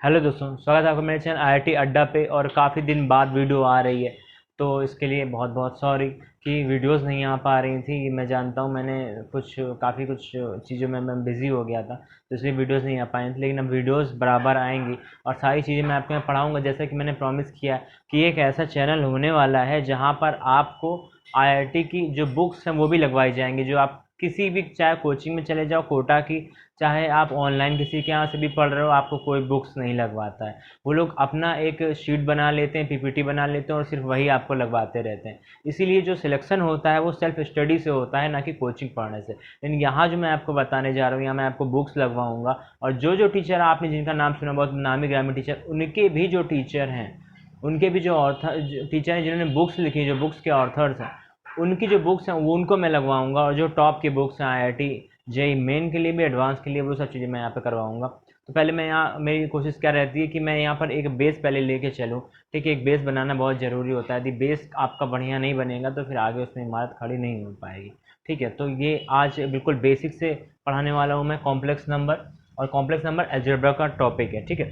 Hello दोस्तों, स्वागत है आपका मेरे चैनल आईआईटी अड्डा पे। और काफ़ी दिन बाद वीडियो आ रही है, तो इसके लिए बहुत बहुत सॉरी कि वीडियोस नहीं आ पा रही थी। मैं जानता हूँ मैंने कुछ चीज़ों में मैं बिज़ी हो गया था, तो इसलिए वीडियोस नहीं आ पाए थे। लेकिन अब वीडियोस बराबर आएंगी और सारी चीज़ें मैं आपके यहाँ पढ़ाऊँगा। जैसा कि मैंने प्रॉमिस किया कि एक ऐसा चैनल होने वाला है जहाँ पर आपको आईआईटी की जो बुक्स हैं वो भी लगवाई जाएंगी, जो आप किसी भी, चाहे कोचिंग में चले जाओ कोटा की, चाहे आप ऑनलाइन किसी के यहाँ से भी पढ़ रहे हो, आपको कोई बुक्स नहीं लगवाता है। वो लोग अपना एक शीट बना लेते हैं, पीपीटी बना लेते हैं और सिर्फ वही आपको लगवाते रहते हैं। इसीलिए जो सिलेक्शन होता है वो सेल्फ स्टडी से होता है, ना कि कोचिंग पढ़ने से। लेकिन यहाँ जो मैं आपको बताने जा रहा हूँ, यहाँ मैं आपको बुक्स लगवाऊंगा। और जो जो टीचर आपने जिनका नाम सुना, बहुत नामी ग्रामी टीचर, उनके भी जो टीचर हैं, उनके भी जो ऑथर टीचर हैं जिन्होंने बुक्स लिखी, जो बुक्स के ऑथर्स हैं, उनकी जो बुक्स हैं वो उनको मैं लगवाऊंगा। और जो टॉप की बुक्स हैं आईआईटी जेई मेन के लिए भी, एडवांस के लिए, वो सब चीज़ें मैं यहाँ पे करवाऊंगा। तो पहले मैं यहाँ, मेरी कोशिश क्या रहती है कि मैं यहाँ पर एक बेस पहले लेके चलूँ। ठीक है, एक बेस बनाना बहुत ज़रूरी होता है। यदि बेस आपका बढ़िया नहीं बनेगा तो फिर आगे उसमें इमारत खड़ी नहीं हो पाएगी। ठीक है, तो ये आज बिल्कुल बेसिक से पढ़ाने वाला हूँ मैं, कॉम्प्लेक्स नंबर। और कॉम्प्लेक्स नंबर अलजेब्रा का टॉपिक है। ठीक है,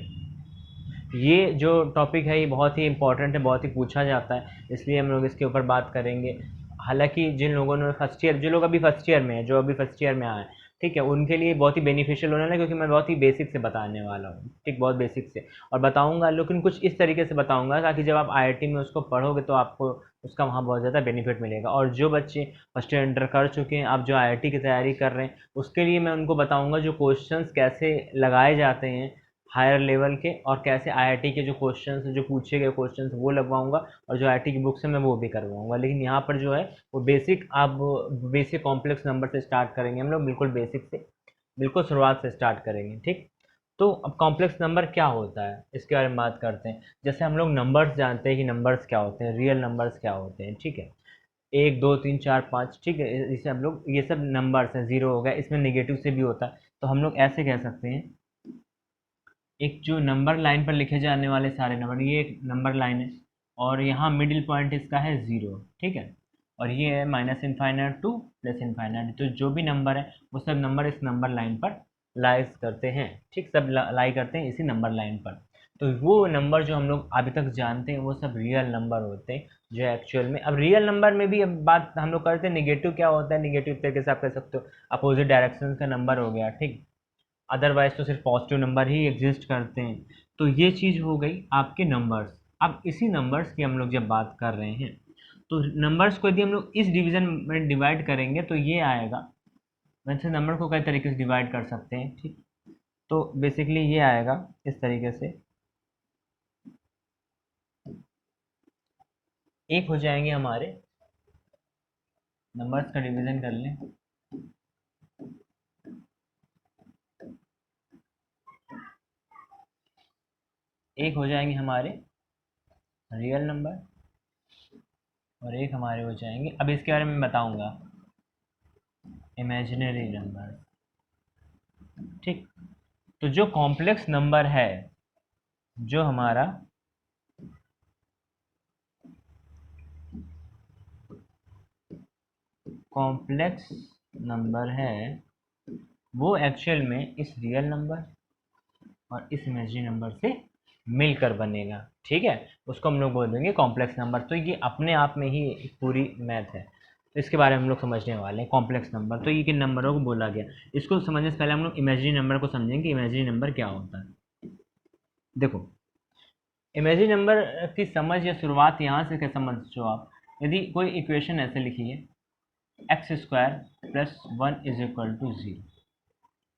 ये जो टॉपिक है ये बहुत ही इंपॉर्टेंट है, बहुत ही पूछा जाता है, इसलिए हम लोग इसके ऊपर बात करेंगे। हालांकि जिन लोगों ने फर्स्ट ईयर, जो लोग अभी फर्स्ट ईयर में हैं, जो अभी फर्स्ट ईयर में आए, ठीक है, उनके लिए बहुत ही बेनिफिशियल होने वाला है, क्योंकि मैं बहुत ही बेसिक से बताने वाला हूँ। ठीक, बहुत बेसिक से और बताऊंगा, लेकिन कुछ इस तरीके से बताऊंगा ताकि जब आप आईआईटी में उसको पढ़ोगे तो आपको उसका वहाँ बहुत ज़्यादा बेनिफिट मिलेगा। और जो बच्चे फर्स्ट ईयर इंटर कर चुके हैं, आप जो आईआईटी की तैयारी कर रहे हैं, उसके लिए मैं उनको बताऊंगा जो क्वेश्चंस कैसे लगाए जाते हैं हायर लेवल के, और कैसे आईआईटी के जो क्वेश्चंस, जो पूछे गए क्वेश्चंस, वो लगवाऊंगा। और जो आईआईटी की बुक्स है मैं वो भी करवाऊंगा। लेकिन यहाँ पर जो है वो बेसिक, अब बेसिक कॉम्प्लेक्स नंबर से स्टार्ट करेंगे हम लोग, बिल्कुल बेसिक से, बिल्कुल शुरुआत से स्टार्ट करेंगे। ठीक, तो अब कॉम्प्लेक्स नंबर क्या होता है इसके बारे में बात करते हैं। जैसे हम लोग नंबर्स जानते हैं कि नंबर्स क्या होते हैं, रियल नंबर्स क्या होते हैं। ठीक है, एक दो तीन चार पाँच, ठीक है, इसे हम लोग, ये सब नंबर्स हैं। जीरो हो गया, इसमें नेगेटिव से भी होता है, तो हम लोग ऐसे कह सकते हैं, एक जो नंबर लाइन पर लिखे जाने वाले सारे नंबर, ये एक नंबर लाइन है और यहाँ मिडिल पॉइंट इसका है ज़ीरो। ठीक है, और ये है minus infinite two plus infinite. तो जो भी नंबर है वो सब नंबर इस नंबर लाइन पर लाइज करते हैं। ठीक, सब लाई करते हैं इसी नंबर लाइन पर। तो वो नंबर जो हम लोग अभी तक जानते हैं वो सब रियल नंबर होते हैं, जो एक्चुअल में। अब रियल नंबर में भी अब बात हम लोग करते हैं, निगेटिव क्या होता है। निगेटिव तरीके से आप कह सकते हो अपोजिट डायरेक्शन का नंबर हो गया। ठीक, अदरवाइज तो सिर्फ पॉजिटिव नंबर ही एग्जिस्ट करते हैं। तो ये चीज़ हो गई आपके नंबर्स। अब इसी नंबर्स की हम लोग जब बात कर रहे हैं, तो नंबर्स को यदि हम लोग इस डिवीज़न में डिवाइड करेंगे तो ये आएगा। वैसे नंबर को कई तरीके से डिवाइड कर सकते हैं। ठीक, तो बेसिकली ये आएगा इस तरीके से। एक हो जाएंगे हमारे, नंबर्स का डिवीज़न कर लें, एक हो जाएंगे हमारे रियल नंबर और एक हमारे हो जाएंगे, अब इसके बारे में बताऊंगा, इमेजिनरी नंबर। ठीक, तो जो कॉम्प्लेक्स नंबर है, जो हमारा कॉम्प्लेक्स नंबर है, वो एक्चुअल में इस रियल नंबर और इस इमेजिनरी नंबर से मिलकर बनेगा। ठीक है, उसको हम लोग बोल देंगे कॉम्प्लेक्स नंबर। तो ये अपने आप में ही एक पूरी मैथ है, तो इसके बारे में हम लोग समझने वाले हैं। कॉम्प्लेक्स नंबर तो ये किन नंबरों को बोला गया, इसको समझने से पहले हम लोग इमेजिनरी नंबर को समझेंगे कि इमेजिनरी नंबर क्या होता है। देखो, इमेजिनरी नंबर की समझ या शुरुआत यहाँ से क्या समझो आप। यदि कोई इक्वेशन ऐसे लिखी है, x square plus one is equal to zero.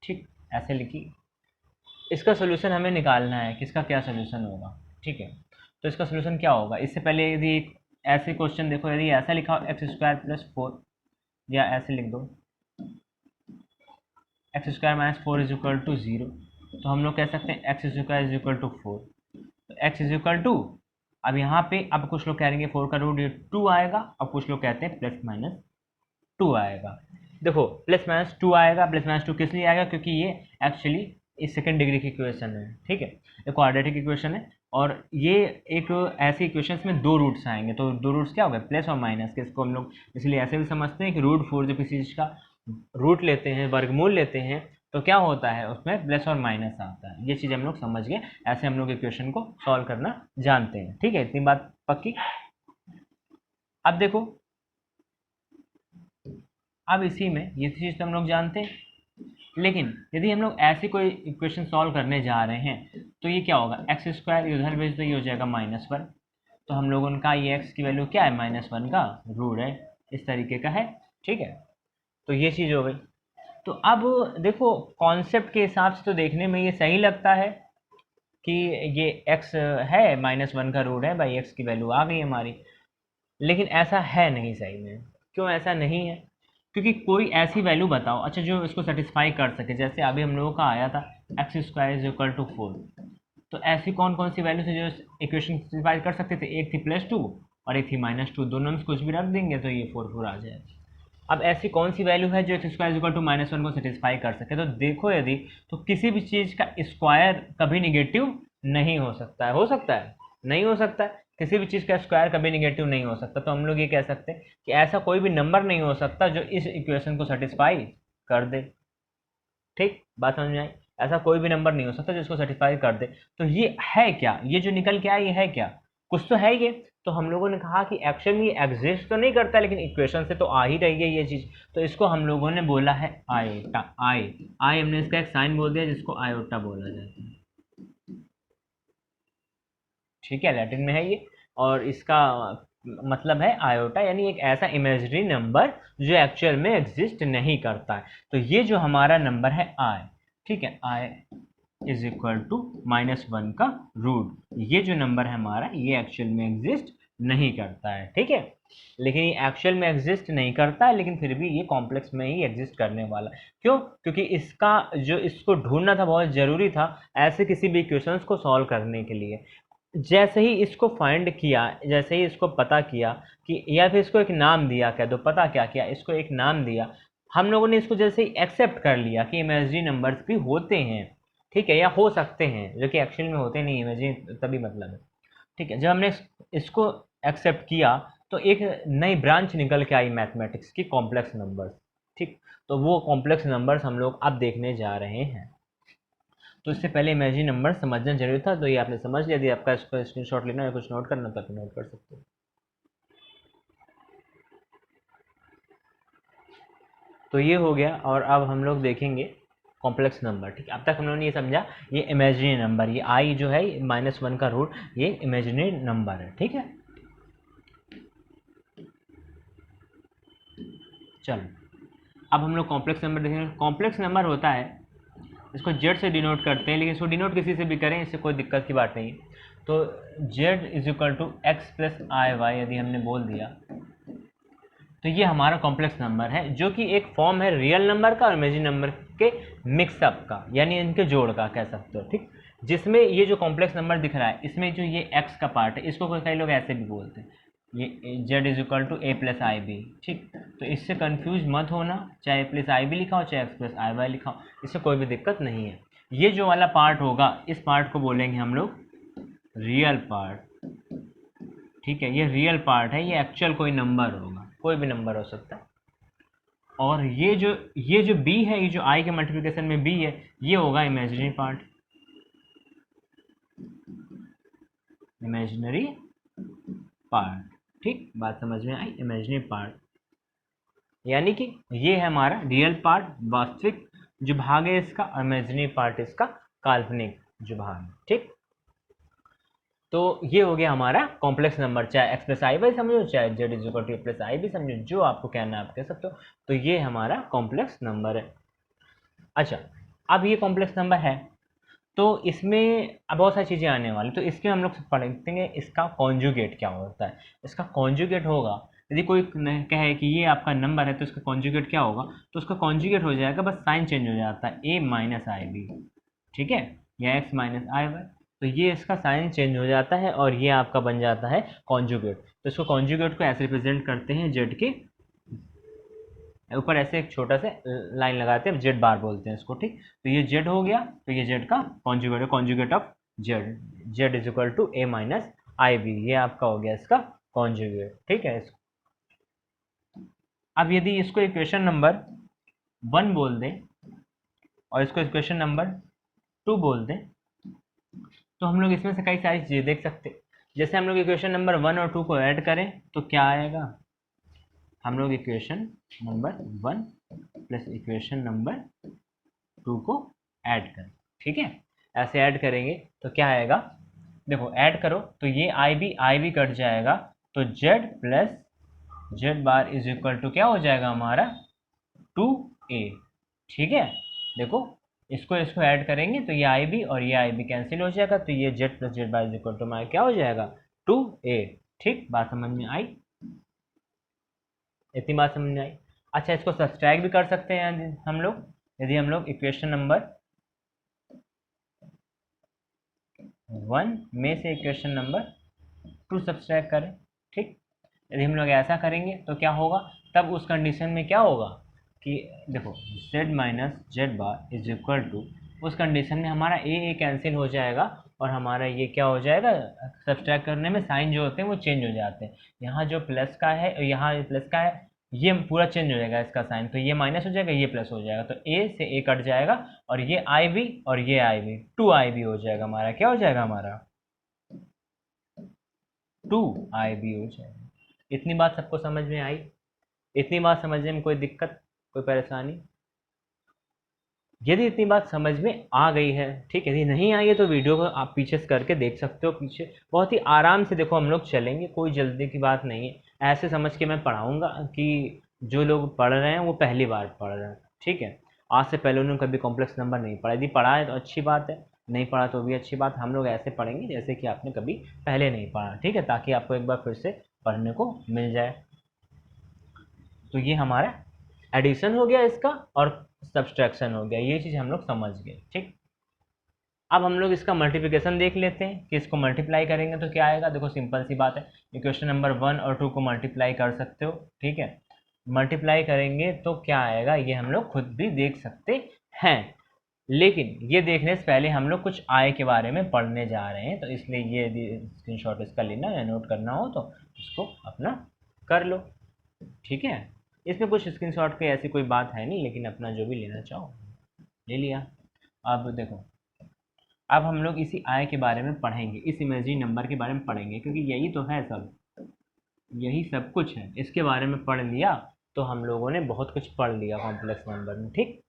ठीक, ऐसे लिखी, इसका सोल्यूशन हमें निकालना है, किसका क्या सोल्यूशन होगा। ठीक है, तो इसका सोल्यूशन क्या होगा। इससे पहले यदि एक ऐसे क्वेश्चन देखो, यदि ऐसा लिखा हो एक्स स्क्वायर प्लस फोर, या ऐसे लिख दो x square minus four is equal to zero, तो हम लोग कह सकते हैं x square is equal to four. तो एक्स इज इक्वल टू, अब यहाँ पे, अब कुछ लोग कह रहे हैं फोर का रूट ये टू आएगा, और कुछ लोग कहते हैं प्लस माइनस टू आएगा। देखो, प्लस माइनस टू आएगा, प्लस माइनस टू किस लिए आएगा, क्योंकि ये एक्चुअली इस सेकंड डिग्री की इक्वेशन है। ठीक है, एक क्वाड्रेटिक इक्वेशन है, और ये एक ऐसी इक्वेशन में दो रूट्स आएंगे। तो दो रूट्स क्या हो गए, प्लस और माइनस के, इसको हम लोग इसलिए ऐसे भी समझते हैं कि रूट फोर जब किसी चीज़ का रूट लेते हैं, वर्गमूल लेते हैं, तो क्या होता है उसमें प्लस और माइनस आता है। ये चीज़ हम लोग समझ गए, ऐसे हम लोग इक्वेशन को सॉल्व करना जानते हैं। ठीक है, इतनी बात पक्की। अब देखो, अब इसी में ये चीज़ तो हम लोग जानते हैं, लेकिन यदि हम लोग ऐसी कोई इक्वेशन सॉल्व करने जा रहे हैं तो ये क्या होगा, एक्स स्क्वायर उधर भेज दो, ये हो जाएगा -1। तो हम लोगों का ये एक्स की वैल्यू क्या है, -1 का रूट है, इस तरीके का है। ठीक है, तो ये चीज़ हो गई। तो अब देखो, कॉन्सेप्ट के हिसाब से तो देखने में ये सही लगता है कि ये x है, -1 का रूट है भाई, x की वैल्यू आ गई हमारी। लेकिन ऐसा है नहीं सही में। क्यों ऐसा नहीं है? क्योंकि कोई ऐसी वैल्यू बताओ अच्छा जो इसको सेटिस्फाई कर सके। जैसे अभी हम लोगों का आया था x² = 4। तो ऐसी कौन कौन सी वैल्यू थी जो इक्वेशन सेटिस्फाई कर सकते थे? एक थी +2 और एक थी -2, दोनों में कुछ भी रख देंगे तो ये 4 आ जाएगा। अब ऐसी कौन सी वैल्यू है जो x² = -1 को सेटिस्फाई कर सके? तो देखो, यदि तो किसी भी चीज़ का स्क्वायर कभी निगेटिव नहीं हो सकता है। हो सकता है? नहीं हो सकता है। किसी भी चीज़ का स्क्वायर कभी निगेटिव नहीं हो सकता। तो हम लोग ये कह सकते हैं कि ऐसा कोई भी नंबर नहीं हो सकता जो इस इक्वेशन को सेटिस्फाई कर दे। ठीक, बात समझ में आई? ऐसा कोई भी नंबर नहीं हो सकता जो इसको सेटिस्फाई कर दे। तो ये है क्या, ये जो निकल के आया ये है क्या? कुछ तो है ये। तो हम लोगों ने कहा कि एक्चुअल में ये एग्जिस्ट तो नहीं करता, लेकिन इक्वेशन से तो आ ही रही है ये चीज़। तो इसको हम लोगों ने बोला है आयोटा। आई हमने इसका एक साइन बोल दिया जिसको आयोटा बोला जाता है। ठीक है, लैटिन में है ये, और इसका मतलब है आयोटा, यानी एक ऐसा इमेजिनरी नंबर जो एक्चुअल में एग्जिस्ट नहीं करता है। तो ये जो हमारा नंबर है आई, ठीक है, आई = -1 का रूट, ये जो नंबर है हमारा ये एक्चुअल में एग्जिस्ट नहीं करता है। ठीक है, लेकिन ये एक्चुअल में एग्जिस्ट नहीं करता है, लेकिन फिर भी ये कॉम्प्लेक्स में ही एग्जिस्ट करने वाला है। क्यों? क्योंकि इसका जो इसको ढूंढना था बहुत ज़रूरी था ऐसे किसी भी इक्वेशंस को सॉल्व करने के लिए। जैसे ही इसको फाइंड किया, जैसे ही इसको पता किया कि, या फिर इसको एक नाम दिया, कह दो पता क्या किया, इसको एक नाम दिया। हम लोगों ने इसको जैसे ही एक्सेप्ट कर लिया कि इमेजिनरी नंबर्स भी होते हैं, ठीक है, या हो सकते हैं, जो कि एक्चुअल में होते नहीं, इमेजिनरी तभी मतलब है। ठीक है, जब हमने इसको एक्सेप्ट किया तो एक नई ब्रांच निकल के आई मैथमेटिक्स की, कॉम्प्लेक्स नंबर्स। ठीक, तो वो कॉम्प्लेक्स नंबर्स हम लोग अब देखने जा रहे हैं। तो इससे पहले इमेजिनरी नंबर समझना जरूरी था, तो ये आपने समझ लिया। यदि आपका इसको स्क्रीनशॉट लेना है, कुछ नोट करना तो नोट कर सकते हो। तो ये हो गया, और अब हम लोग देखेंगे कॉम्प्लेक्स नंबर। ठीक है, अब तक हम लोगों ने ये समझा ये इमेजिनरी नंबर, ये आई जो है -1 का रूट, ये इमेजिनरी नंबर है। ठीक है, चलो अब हम लोग कॉम्प्लेक्स नंबर देखेंगे। कॉम्प्लेक्स नंबर होता है, इसको जेड से डिनोट करते हैं, लेकिन इसको डिनोट किसी से भी करें, इससे कोई दिक्कत की बात नहीं है। तो z = x + i y यदि हमने बोल दिया तो ये हमारा कॉम्प्लेक्स नंबर है, जो कि एक फॉर्म है रियल नंबर का और इमेजिनरी नंबर के मिक्सअप का, यानी इनके जोड़ का कह सकते हो। ठीक, जिसमें ये जो कॉम्प्लेक्स नंबर दिख रहा है, इसमें जो ये x का पार्ट है, इसको कई लोग ऐसे भी बोलते हैं, ये z = a + ib। ठीक, तो इससे कंफ्यूज मत होना, चाहे a + ib लिखा हो चाहे x + iy लिखा हो, इससे कोई भी दिक्कत नहीं है। ये जो वाला पार्ट होगा, इस पार्ट को बोलेंगे हम लोग रियल पार्ट। ठीक है, ये रियल पार्ट है, ये एक्चुअल कोई नंबर होगा, कोई भी नंबर हो सकता है। और ये जो b है, ये जो i के मल्टीप्लिकेशन में b है, ये होगा इमेजिनरी पार्ट। इमेजिनरी पार्ट, ठीक, बात समझ में आई? इमेजिनरी पार्ट यानी कि ये है हमारा रियल पार्ट, वास्तविक जो भाग है इसका, इमेजिनरी पार्ट इसका काल्पनिक जो भाग है। ठीक, तो ये हो गया हमारा कॉम्प्लेक्स नंबर, चाहे x + i y समझो, चाहे z = a + i b समझो, जो आपको कहना है आप कह सकते हो। तो ये हमारा कॉम्प्लेक्स नंबर है। अच्छा, अब ये कॉम्प्लेक्स नंबर है तो इसमें अब बहुत सारी चीज़ें आने वाली, तो इसके हम लोग पढ़ेंगे इसका कॉन्जुगेट क्या होता है। इसका कॉन्जुगेट होगा, यदि कोई कहे कि ये आपका नंबर है तो इसका कॉन्जुगेट क्या होगा, तो उसका कॉन्जुगेट हो जाएगा, बस साइन चेंज हो जाता है, a - ib। ठीक है, या x - iy, तो ये इसका साइन चेंज हो जाता है और ये आपका बन जाता है कॉन्जुगेट। तो इसको कॉन्जुगेट को ऐसे रिप्रेजेंट करते हैं, जेड के ऊपर ऐसे एक छोटा सा लाइन लगाते हैं, जेड बार बोलते हैं इसको। ठीक, तो ये जेड हो गया, तो ये जेड का कॉन्जुगेट है, conjugate of Z, Z = a - ib, ये आपका हो गया इसका कॉन्जुगेट। ठीक है, अब यदि इसको इक्वेशन नंबर 1 बोल दें, और इसको इक्वेशन नंबर 2 बोल दें, तो हम लोग इसमें से कई सारी चीज़ें देख सकते हैं। जैसे हम लोग इक्वेशन नंबर 1 और 2 को ऐड करें तो क्या आएगा, हम लोग equation number 1 plus equation number 2 को ऐड करें, ठीक है। ऐसे ऐड करेंगे तो क्या आएगा, देखो ऐड करो तो ये आई भी कट जाएगा, तो z plus z bar is equal to क्या हो जाएगा हमारा 2a, ठीक है। देखो इसको ऐड करेंगे तो ये आई भी और ये आई भी कैंसिल हो जाएगा, तो ये z plus z bar is equal to हमारा क्या हो जाएगा 2a। ठीक, बात समझ में आई, इतनी बात समझ में आई। अच्छा, इसको सब्सट्रैक्ट भी कर सकते हैं हम लोग, यदि हम लोग इक्वेशन नंबर 1 में से इक्वेशन नंबर 2 सब्सट्रैक्ट करें, ठीक। यदि हम लोग ऐसा करेंगे तो क्या होगा, तब उस कंडीशन में क्या होगा कि देखो z minus z bar is equal to, उस कंडीशन में हमारा ए कैंसिल हो जाएगा और हमारा ये क्या हो जाएगा, सब्सट्रैक्ट करने में साइन जो होते हैं वो चेंज हो जाते हैं। यहाँ जो प्लस का है और यहाँ प्लस का है, ये पूरा चेंज हो जाएगा इसका साइन, तो ये माइनस हो जाएगा, ये प्लस हो जाएगा, तो ए से ए कट जाएगा और ये आई भी और ये आई भी 2i भी हो जाएगा हमारा, क्या हो जाएगा हमारा 2i भी हो जाएगा। इतनी बात सबको समझ में आई, इतनी बात समझने में कोई दिक्कत, कोई परेशानी? यदि इतनी बात समझ में आ गई है, ठीक है, यदि नहीं आई है तो वीडियो को आप पीछे से करके देख सकते हो, पीछे बहुत ही आराम से देखो हम लोग चलेंगे, कोई जल्दी की बात नहीं है। ऐसे समझ के मैं पढ़ाऊँगा कि जो लोग पढ़ रहे हैं वो पहली बार पढ़ रहे हैं, ठीक है। आज से पहले उन्होंने कभी कॉम्प्लेक्स नंबर नहीं पढ़ा, यदि पढ़ा है तो अच्छी बात है, नहीं पढ़ा तो भी अच्छी बात। हम लोग ऐसे पढ़ेंगे जैसे कि आपने कभी पहले नहीं पढ़ा, ठीक है, ताकि आपको एक बार फिर से पढ़ने को मिल जाए। तो ये हमारा एडिशन हो गया इसका और सब्सट्रैक्शन हो गया, ये चीज़ हम लोग समझ गए, ठीक। अब हम लोग इसका मल्टीप्लिकेशन देख लेते हैं कि इसको मल्टीप्लाई करेंगे तो क्या आएगा। देखो सिंपल सी बात है, इक्वेशन नंबर 1 और 2 को मल्टीप्लाई कर सकते हो, ठीक है। मल्टीप्लाई करेंगे तो क्या आएगा ये हम लोग खुद भी देख सकते हैं, लेकिन ये देखने से पहले हम लोग कुछ आय के बारे में पढ़ने जा रहे हैं, तो इसलिए ये स्क्रीनशॉट इसका लेना या नोट करना हो तो इसको अपना कर लो, ठीक है। इसमें कुछ स्क्रीनशॉट की ऐसी कोई बात है नहीं, लेकिन अपना जो भी लेना चाहो ले लिया। अब देखो, अब हम लोग इसी आय के बारे में पढ़ेंगे, इस इमेजिनरी नंबर के बारे में पढ़ेंगे, क्योंकि यही तो है सब, यही सब कुछ है। इसके बारे में पढ़ लिया तो हम लोगों ने बहुत कुछ पढ़ लिया कॉम्प्लेक्स नंबर में, ठीक।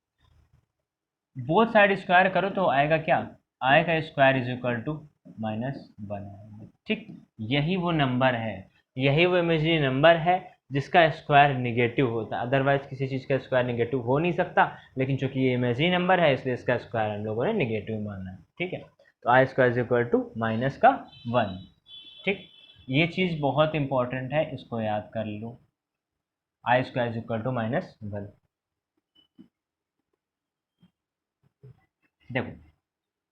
बोथ साइड स्क्वायर करो तो आएगा क्या, आय का स्क्वायर इज इक्वल टू -1, ठीक। यही वो नंबर है, यही वो इमेजिनरी नंबर है जिसका स्क्वायर निगेटिव होता है, अदरवाइज किसी चीज़ का स्क्वायर निगेटिव हो नहीं सकता, लेकिन चूंकि ये इमेजिनरी नंबर है इसलिए इसका स्क्वायर हम लोगों ने निगेटिव माना है, ठीक है। तो आई स्क्वायर इज इक्वल टू -1, ठीक। ये चीज़ बहुत इंपॉर्टेंट है, इसको याद कर लो, आई स्क्वायर इज इक्वल टू -1। देखो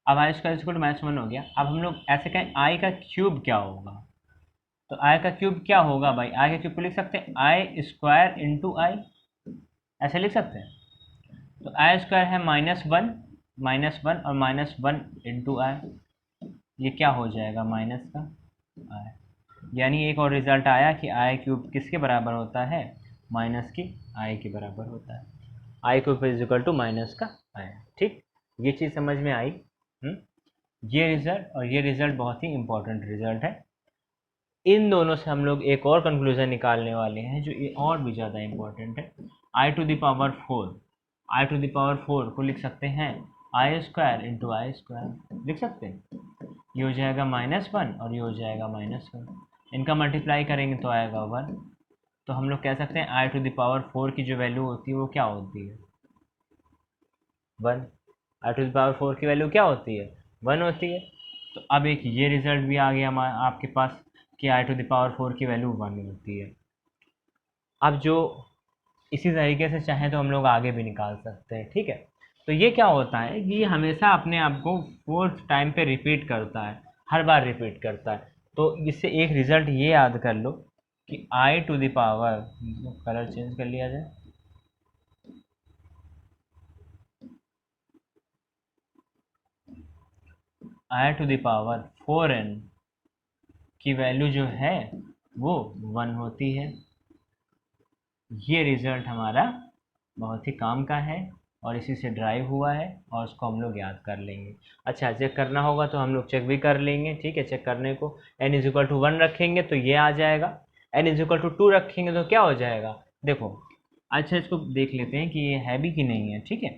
अब आई स्क्वायर इक्वल टू -1 हो गया। अब हम लोग ऐसे कहें आई का क्यूब क्या होगा, तो आई का क्यूब क्या होगा भाई, आई का क्यूब को लिख सकते हैं आई स्क्वायर इंटू आई, ऐसे लिख सकते हैं। तो आई स्क्वायर है -1 और -1 इंटू आई, ये क्या हो जाएगा माइनस का आई, यानी एक और रिजल्ट आया कि आई क्यूब किसके बराबर होता है, माइनस की आई के बराबर होता है। I cube is equal to minus का आई, ठीक। ये चीज़ समझ में आई। ये रिजल्ट और ये रिजल्ट बहुत ही इंपॉर्टेंट रिजल्ट है। इन दोनों से हम लोग एक और कंक्लूजन निकालने वाले हैं जो ये और भी ज़्यादा इंपॉर्टेंट है। I to the power 4, i to the power 4 को लिख सकते हैं i square into i square, लिख सकते हैं। ये हो जाएगा -1 और ये हो जाएगा -1, इनका मल्टीप्लाई करेंगे तो आएगा 1। तो हम लोग कह सकते हैं आई टू द पावर 4 की जो वैल्यू होती है वो क्या होती है 1। आई टू द पावर 4 की वैल्यू क्या होती है 1 होती है। तो अब एक ये रिजल्ट भी आ गया आपके पास कि आई टू द पावर 4 की वैल्यू 1 होती है। अब जो इसी तरीके से चाहें तो हम लोग आगे भी निकाल सकते हैं, ठीक है। तो ये क्या होता है कि ये हमेशा अपने आप को 4th टाइम पे रिपीट करता है, हर बार रिपीट करता है। तो इससे एक रिजल्ट ये याद कर लो कि i to the power, colour change कर लिया जाए, आई टू द पावर 4n की वैल्यू जो है वो 1 होती है। ये रिजल्ट हमारा बहुत ही काम का है, और इसी से ड्राइव हुआ है और उसको हम लोग याद कर लेंगे। अच्छा, चेक करना होगा तो हम लोग चेक भी कर लेंगे, ठीक है। चेक करने को n इज इक्वल टू 1 रखेंगे तो ये आ जाएगा, n इज इक्वल टू 2 रखेंगे तो क्या हो जाएगा, देखो। अच्छा, इसको देख लेते हैं कि ये है भी कि नहीं है, ठीक है।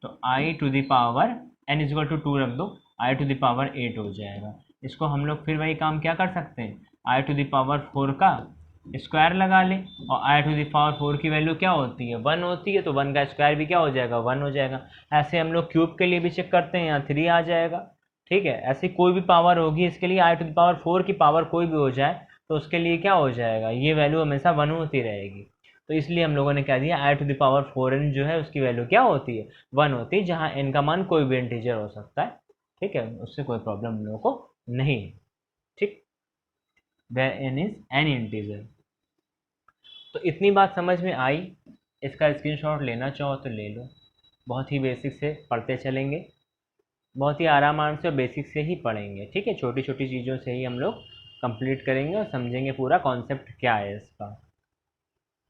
तो i to the power n is equal to 2 रख दो, i टू द पावर 8 हो जाएगा। इसको हम लोग फिर वही काम क्या कर सकते हैं, i टू द पावर 4 का स्क्वायर लगा ले, और i टू द पावर 4 की वैल्यू क्या होती है, 1 होती है, तो 1 का स्क्वायर भी क्या हो जाएगा, 1 हो जाएगा। ऐसे हम लोग क्यूब के लिए भी चेक करते हैं, यहाँ 3 आ जाएगा, ठीक है। ऐसी कोई भी पावर होगी इसके लिए, i टू द पावर 4 की पावर कोई भी हो जाए तो उसके लिए क्या हो जाएगा, ये वैल्यू हमेशा 1 होती रहेगी। तो इसलिए हम लोगों ने क्या दिया, i to the power 4n जो है उसकी वैल्यू क्या होती है, 1 होती है, जहाँ n का मान कोई भी इंटीजर हो सकता है, ठीक है। उससे कोई प्रॉब्लम हम लोगों को नहीं है, ठीक। where n is any integer। तो इतनी बात समझ में आई, इसका स्क्रीनशॉट लेना चाहो तो ले लो। बहुत ही बेसिक से पढ़ते चलेंगे, बहुत ही आराम से और बेसिक से ही पढ़ेंगे, ठीक है। छोटी छोटी चीज़ों से ही हम लोग कंप्लीट करेंगे और समझेंगे पूरा कॉन्सेप्ट क्या है इसका।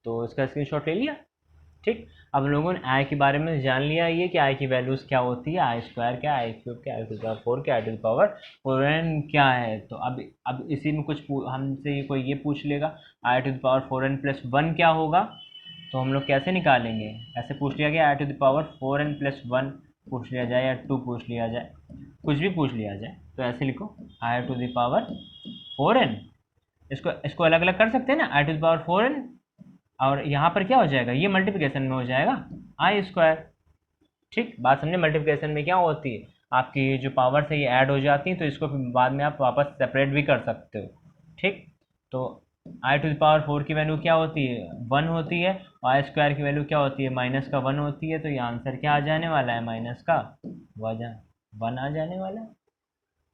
तो इसका स्क्रीनशॉट ले लिया, ठीक। अब हम लोगों ने आई के बारे में जान लिया, ये कि आई की वैल्यूज़ क्या होती है, आई स्क्वायर क्या, आई क्यूब क्या, आई टू द पावर 4 क्या, आई टू द पावर 4n क्या है। तो अब इसी में कुछ हमसे कोई ये पूछ लेगा, i to the power 4n plus 1 क्या होगा, तो हम लोग कैसे निकालेंगे। ऐसे पूछ लिया गया, i to the power 4n plus 1 पूछ लिया जाए या 2 पूछ लिया जाए, कुछ भी पूछ लिया जाए, तो ऐसे लिखो आई टू द पावर 4n। इसको अलग अलग कर सकते हैं ना, आई टू द पावर 4n, और यहाँ पर क्या हो जाएगा, ये मल्टीप्लिकेशन में हो जाएगा आई स्क्वायर, ठीक। बात समझे, मल्टीप्लिकेशन में क्या होती है, आपकी ये जो पावर्स है ये ऐड हो जाती हैं, तो इसको बाद में आप वापस सेपरेट भी कर सकते हो, ठीक। तो आई टू द पावर 4 की वैल्यू क्या होती है, 1 होती है, और आई स्क्वायर की वैल्यू क्या होती है, माइनस का 1 होती है। तो ये आंसर क्या आ जाने वाला है, माइनस का 1 आ जाने वाला है,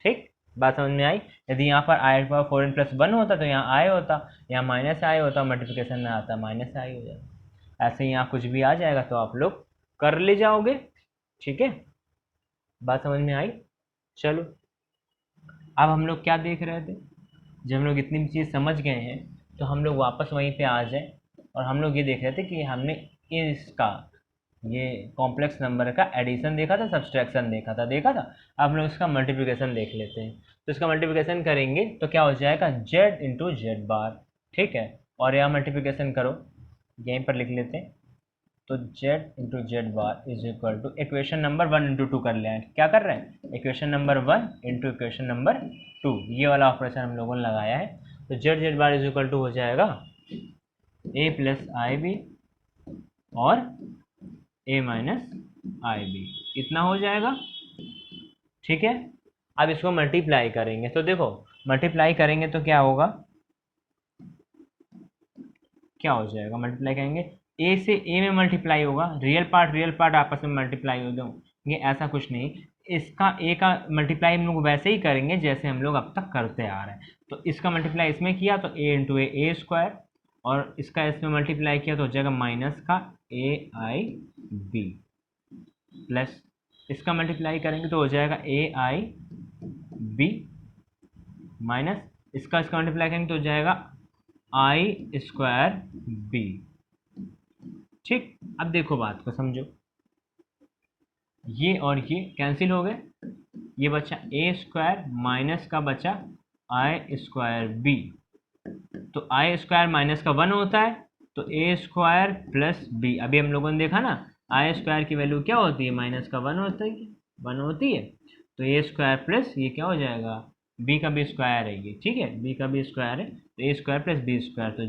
ठीक। बात समझ में आई। यदि यहाँ पर आई पावर 4n प्लस 1 होता तो यहाँ आई होता, यहाँ माइनस आई होता, मल्टीप्लिकेशन में आता माइनस आई हो जाता। ऐसे ही यहाँ कुछ भी आ जाएगा तो आप लोग कर ले जाओगे, ठीक है। बात समझ में आई। चलो, अब हम लोग क्या देख रहे थे, जब हम लोग इतनी चीज़ समझ गए हैं तो हम लोग वापस वहीं पे आ जाए, और हम लोग ये देख रहे थे कि हमने इसका ये कॉम्प्लेक्स नंबर का एडिशन देखा था, सब्सट्रैक्शन देखा था। अब हम लोग इसका मल्टीप्लिकेशन देख लेते हैं। तो इसका मल्टीप्लिकेशन करेंगे तो क्या हो जाएगा, z इंटू जेड बार, ठीक है। और यहाँ मल्टीप्लिकेशन करो, यहीं पर लिख लेते हैं। तो z into z bar is equal to equation number 1 into 2 कर लें। क्या कर रहे हैं, equation number 1 into equation number 2, ये वाला ऑपरेशन हम लोगों ने लगाया है। तो z bar is equal to हो जाएगा a प्लस आई बी और a माइनस आई बी, इतना हो जाएगा, ठीक है। अब इसको मल्टीप्लाई करेंगे, तो देखो मल्टीप्लाई करेंगे तो क्या होगा, क्या हो जाएगा, मल्टीप्लाई करेंगे a से a में मल्टीप्लाई होगा, रियल पार्ट आपस में मल्टीप्लाई हो जाएंगे, ऐसा कुछ नहीं। इसका a का मल्टीप्लाई हम लोग वैसे ही करेंगे जैसे हम लोग अब तक करते आ रहे हैं। तो इसका मल्टीप्लाई इसमें किया तो a इंटू ए स्क्वायर, और इसका इसमें मल्टीप्लाई किया तो हो जाएगा माइनस का ए आई बी, प्लस इसका मल्टीप्लाई करेंगे तो हो जाएगा ए आई बी, माइनस इसका मल्टीप्लाई करेंगे तो हो जाएगा आई स्क्वायर बी, ठीक। अब देखो बात को समझो, ये और ये कैंसिल हो गए, ये बचा ए स्क्वायर माइनस का बचा आई स्क्वायर बी। तो आई स्क्वायर माइनस का 1 होता है, तो ए स्क्वायर प्लस बी, अभी हम लोगों ने देखा ना, आई स्क्वायर की वैल्यू क्या होती है, माइनस का 1 होता है, 1 होती है। तो ए स्क्वायर प्लस ये क्या हो जाएगा, बी का भी स्क्वायर है ये, ठीक है, बी का भी स्क्वायर है, तो ए स्क्वायर प्लस बी स्क्वायर। तो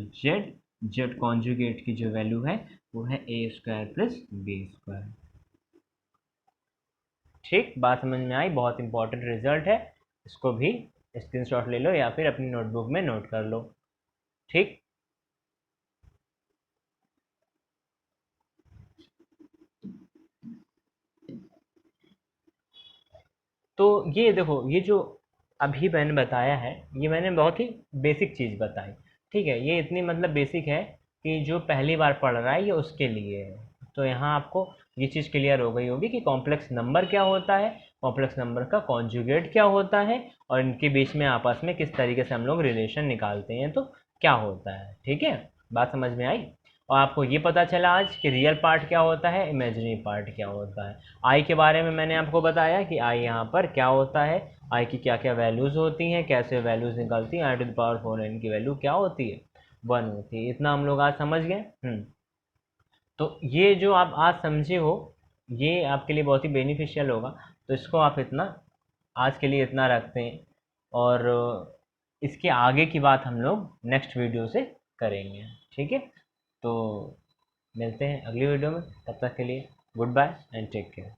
जेड कॉन्जुगेट की जो वैल्यू है वो है ए स्क्वायर प्लस बी स्क्वायर, ठीक। बात समझ में आई, बहुत इंपॉर्टेंट रिजल्ट है, इसको भी स्क्रीनशॉट ले लो या फिर अपनी नोटबुक में नोट कर लो, ठीक। तो ये देखो, ये जो अभी मैंने बताया है ये मैंने बहुत ही बेसिक चीज़ बताई, ठीक है। ये इतनी मतलब बेसिक है कि जो पहली बार पढ़ रहा है ये उसके लिए है। तो यहाँ आपको ये चीज़ क्लियर हो गई होगी कि कॉम्प्लेक्स नंबर क्या होता है, कॉम्प्लेक्स नंबर का कॉन्जुगेट क्या होता है, और इनके बीच में आपस में किस तरीके से हम लोग रिलेशन निकालते हैं, तो क्या होता है, ठीक है। बात समझ में आई। और आपको ये पता चला आज कि रियल पार्ट क्या होता है, इमेजिनरी पार्ट क्या होता है। आई के बारे में मैंने आपको बताया कि आई यहाँ पर क्या होता है, आई की क्या क्या वैल्यूज़ होती हैं, कैसे वैल्यूज़ निकलती हैं, आई टू द पावर 4n की वैल्यू क्या होती है, 1 होती है। इतना हम लोग आज समझ गए। तो ये जो आप आज समझे हो, ये आपके लिए बहुत ही बेनिफिशियल होगा। तो इसको आप इतना, आज के लिए इतना रखते हैं, और इसके आगे की बात हम लोग नेक्स्ट वीडियो से करेंगे, ठीक है। तो मिलते हैं अगली वीडियो में, तब तक के लिए goodbye and take care.